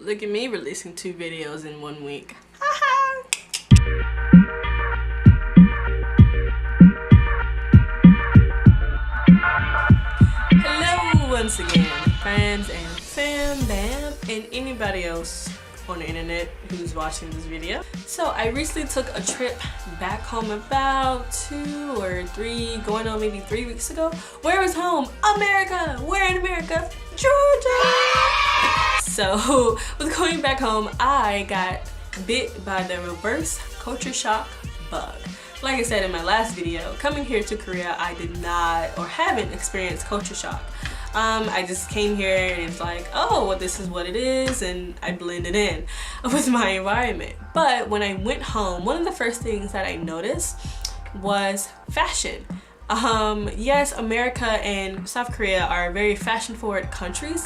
Look at me releasing 2 videos in 1 week. Hello once again, friends and fam bam and anybody else on the internet who's watching this video. So I recently took a trip back home about 2 or 3, going on maybe 3 weeks ago. Where is home? America! Where in America? Georgia! So with going back home, I got bit by the reverse culture shock bug. Like I said in my last video, coming here to Korea, I did not or haven't experienced culture shock. I just came here and it's like, oh, well, this is what it is, and I blended in with my environment. But when I went home, one of the first things that I noticed was fashion. Yes, America and South Korea are very fashion-forward countries,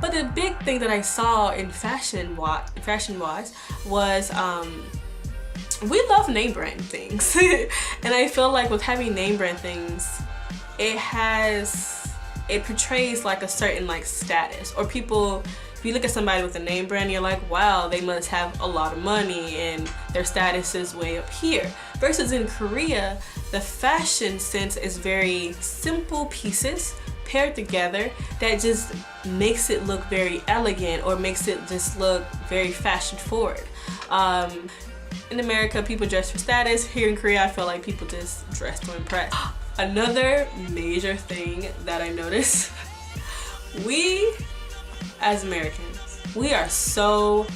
but the big thing that I saw in fashion-wise was we love name brand things. And I feel like with having name brand things, it portrays like a certain like status, or people, if you look at somebody with a name brand, you're like, wow, they must have a lot of money and their status is way up here. Versus in Korea, the fashion sense is very simple pieces paired together that just makes it look very elegant, or makes it just look very fashion forward. In America, people dress for status. Here in Korea, I feel like people just dress to impress. Another major thing that I noticed, we as Americans, we are so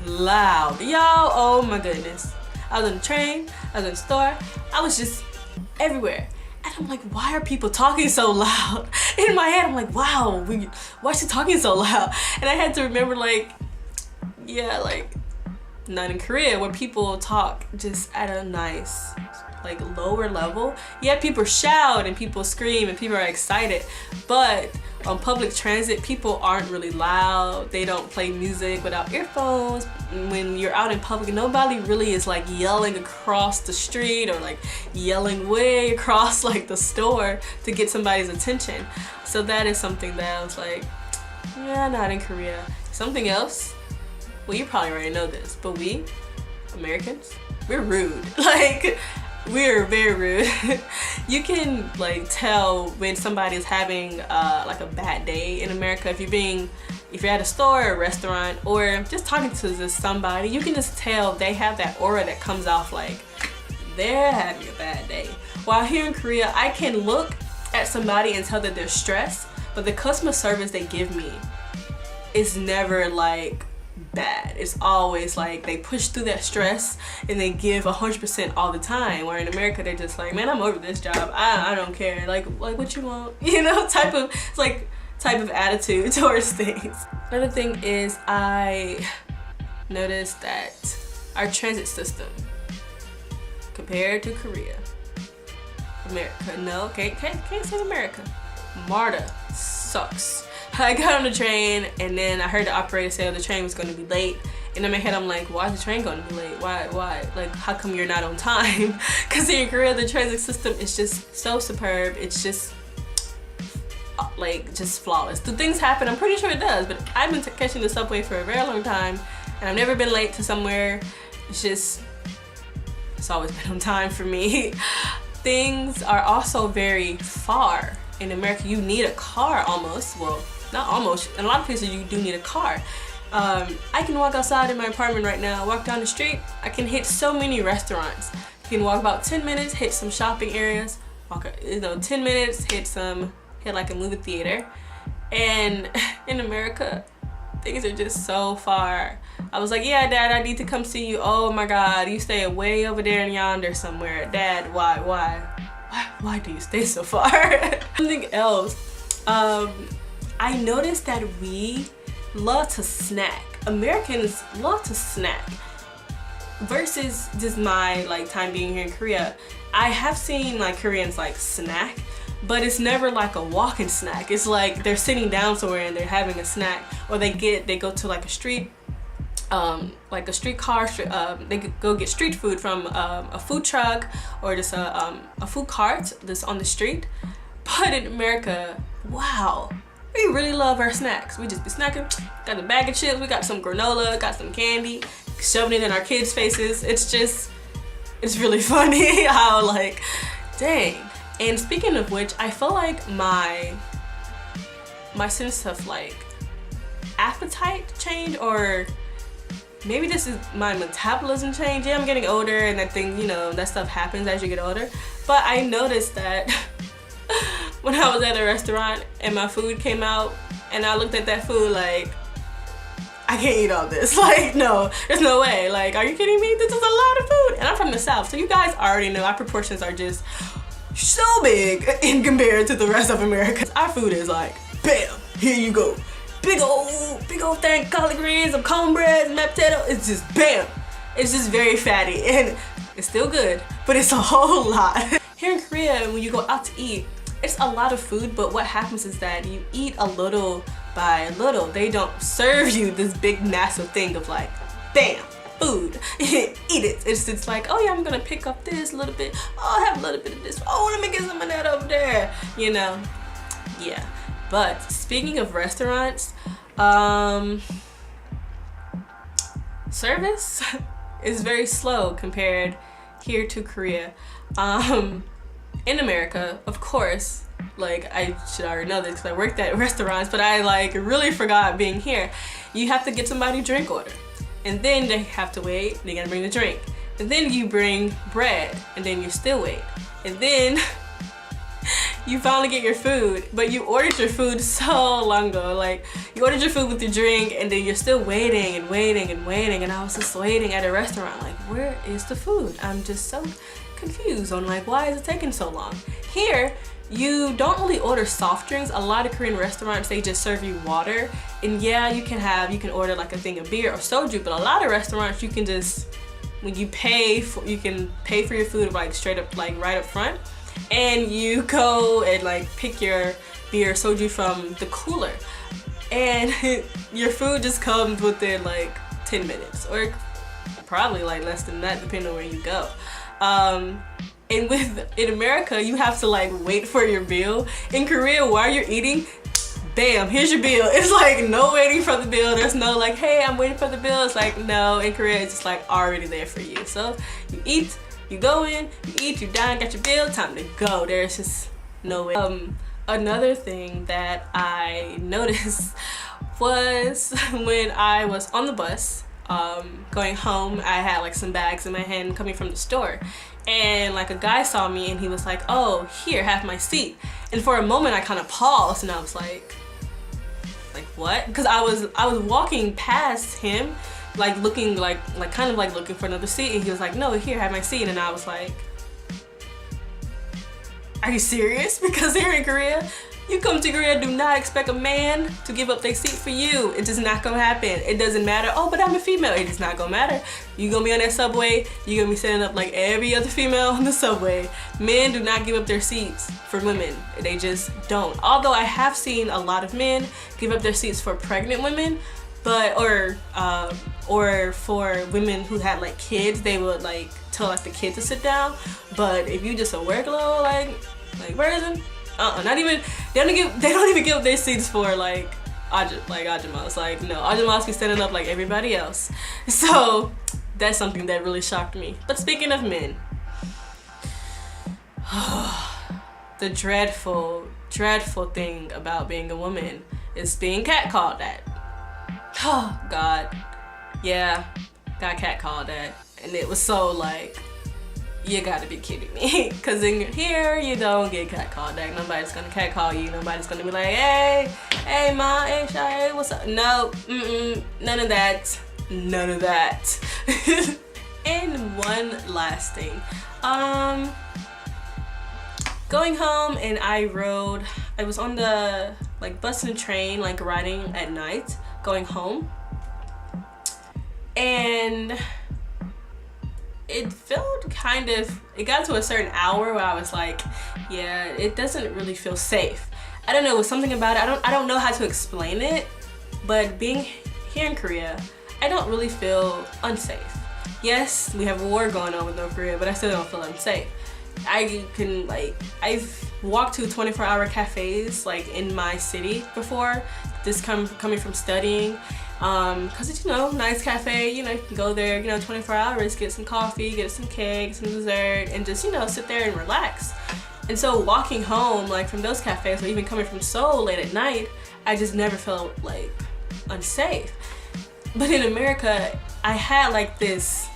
loud. Y'all, oh my goodness. I was on the train, I was in the store, I was just everywhere. And I'm like, why are people talking so loud? In my head, I'm like, wow, why is she talking so loud? And I had to remember, like, yeah, like, not in Korea, where people talk just at a nice, like, lower level. Yeah, people shout and people scream and people are excited, but on public transit, people aren't really loud. They don't play music without earphones. When you're out in public, nobody really is like yelling across the street or like yelling way across like the store to get somebody's attention. So that is something that I was like, yeah, not in Korea. Something else, well, you probably already know this, but we Americans, we're rude. Like, we're very rude. You can like tell when somebody is having like a bad day in America. If you're at a store or a restaurant, or just talking to just somebody, you can just tell they have that aura that comes off like they're having a bad day. While here in Korea, I can look at somebody and tell that they're stressed, but the customer service they give me is never like bad. It's always like they push through that stress and they give 100% all the time. Where in America, they're just like, man, I'm over this job. I don't care. Like what you want, you know, type of attitude towards things. Another thing is I noticed that our transit system compared to Korea, America, no, can't say America. Marta sucks. I got on the train and then I heard the operator say, oh, the train was going to be late. And in my head, I'm like, why is the train going to be late? Why? Like, how come you're not on time? Because here in Korea, the transit system is just so superb. It's just, like, just flawless. Do things happen? I'm pretty sure it does. But I've been catching the subway for a very long time. And I've never been late to somewhere. It's always been on time for me. Things are also very far. In America, you need a car almost. Well, not almost. In a lot of places, you do need a car. I can walk outside in my apartment right now, walk down the street. I can hit so many restaurants. You can walk about 10 minutes, hit some shopping areas. Walk, 10 minutes, hit like a movie theater. And in America, things are just so far. I was like, yeah, Dad, I need to come see you. Oh my God, you stay way over there and yonder somewhere. Dad, why do you stay so far? Something else, I noticed that we love to snack. Americans love to snack. Versus just my like time being here in Korea, I have seen like Koreans like snack, but it's never like a walking snack. It's like they're sitting down somewhere and they're having a snack, or they go to like a street, like a streetcar, they go get street food from a food truck, or just a food cart that's on the street. But in America, wow, we really love our snacks. We just be snacking, got a bag of chips, we got some granola, got some candy, shoving it in our kids' faces. It's really funny how like, dang. And speaking of which, I feel like my sense of like appetite change, or maybe this is my metabolism change. Yeah, I'm getting older and that thing, you know, that stuff happens as you get older. But I noticed that when I was at a restaurant and my food came out and I looked at that food like, I can't eat all this. Like, no, there's no way. Like, are you kidding me? This is a lot of food. And I'm from the South, so you guys already know our proportions are just so big in compared to the rest of America. Our food is like, bam, here you go. Big old thing, collard greens, some cornbread, mashed potato. It's just bam. It's just very fatty and it's still good, but it's a whole lot. Here in Korea, when you go out to eat, it's a lot of food, but what happens is that you eat a little by little. They don't serve you this big massive thing of like, bam, food, eat it. It's like, oh yeah, I'm gonna pick up this a little bit. Oh, I have a little bit of this. Oh, let me get some of that over there. You know, yeah. But speaking of restaurants, service is very slow compared here to Korea. In America, of course, like I should already know this because I worked at restaurants, but I like really forgot being here. You have to get somebody drink order, and then they have to wait. They gotta bring the drink, and then you bring bread, and then you still wait, and then you finally get your food, but you ordered your food so long ago. Like, you ordered your food with your drink, and then you're still waiting and waiting and waiting, and I was just waiting at a restaurant like, where is the food? I'm just so confused on like, why is it taking so long? Here, you don't really order soft drinks. A lot of Korean restaurants, they just serve you water, and yeah, you can order like a thing of beer or soju, but a lot of restaurants, you can just, when you you can pay for your food like straight up, like right up front, and you go and like pick your beer or soju from the cooler, and your food just comes within like 10 minutes or probably like less than that depending on where you go. And in America, you have to like wait for your bill. In Korea, while you're eating, bam, here's your bill. It's like no waiting for the bill. There's no like, hey, I'm waiting for the bill. It's like, no, in Korea, it's just like already there for you. So you eat, you go in, you eat, you dine, got your bill, time to go. There's just no way. Another thing that I noticed was when I was on the bus, going home, I had like some bags in my hand coming from the store, and like a guy saw me and he was like, oh, here, have my seat. And for a moment I kind of paused and I was like what? Because I was walking past him, like looking like kind of like looking for another seat, and he was like, no, here, have my seat. And I was like, are you serious? Because here in Korea, you come to Korea, do not expect a man to give up their seat for you. It's just not gonna happen. It doesn't matter, oh, but I'm a female. It is not gonna matter. You gonna be on that subway, you're gonna be standing up like every other female on the subway. Men do not give up their seats for women. They just don't. Although I have seen a lot of men give up their seats for pregnant women, but or for women who had like kids, they would like tell like the kid to sit down. But if you just a regular like person, not even, they don't even give their seats for like Ajumas. Like, no, Ajumas be standing up like everybody else. So that's something that really shocked me. But speaking of men, the dreadful thing about being a woman is being catcalled at. Oh God, yeah, got catcalled at, and it was so like, you gotta be kidding me. Cause in here, you don't get catcalled at. Nobody's gonna catcall you. Nobody's gonna be like, hey ma, hey Shy, hey, what's up? No, none of that. None of that. And one last thing. Going home, and I was on the like bus and train, like riding at night, going home. And it felt it got to a certain hour where I was like, yeah, it doesn't really feel safe. I don't know, it was something about it. I don't know how to explain it, but being here in Korea, I don't really feel unsafe. Yes, we have a war going on with North Korea, but I still don't feel unsafe. I've walked to 24-hour cafes like in my city before, this coming from studying. Cause it's, you know, nice cafe, you know, you can go there, you know, 24 hours, get some coffee, get some cake, some dessert, and just, you know, sit there and relax. And so walking home, like from those cafes, or even coming from Seoul late at night, I just never felt like unsafe. But in America, I had like this,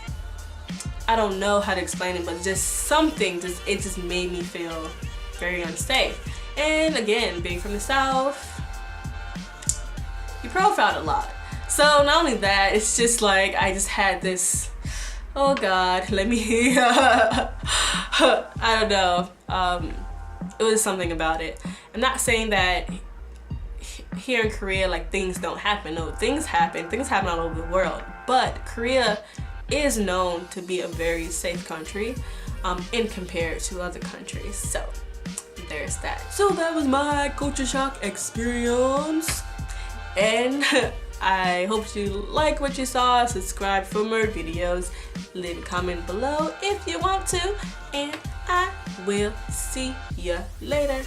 I don't know how to explain it, but just something, it just made me feel very unsafe. And again, being from the South, you profiled a lot. So not only that, it's just like I just had this, oh God, let me, I don't know. It was something about it. I'm not saying that here in Korea, like, things don't happen. No, things happen all over the world. But Korea is known to be a very safe country in compared to other countries. So there's that. So that was my culture shock experience. And I hope you like what you saw. Subscribe for more videos. Leave a comment below if you want to. And I will see you later.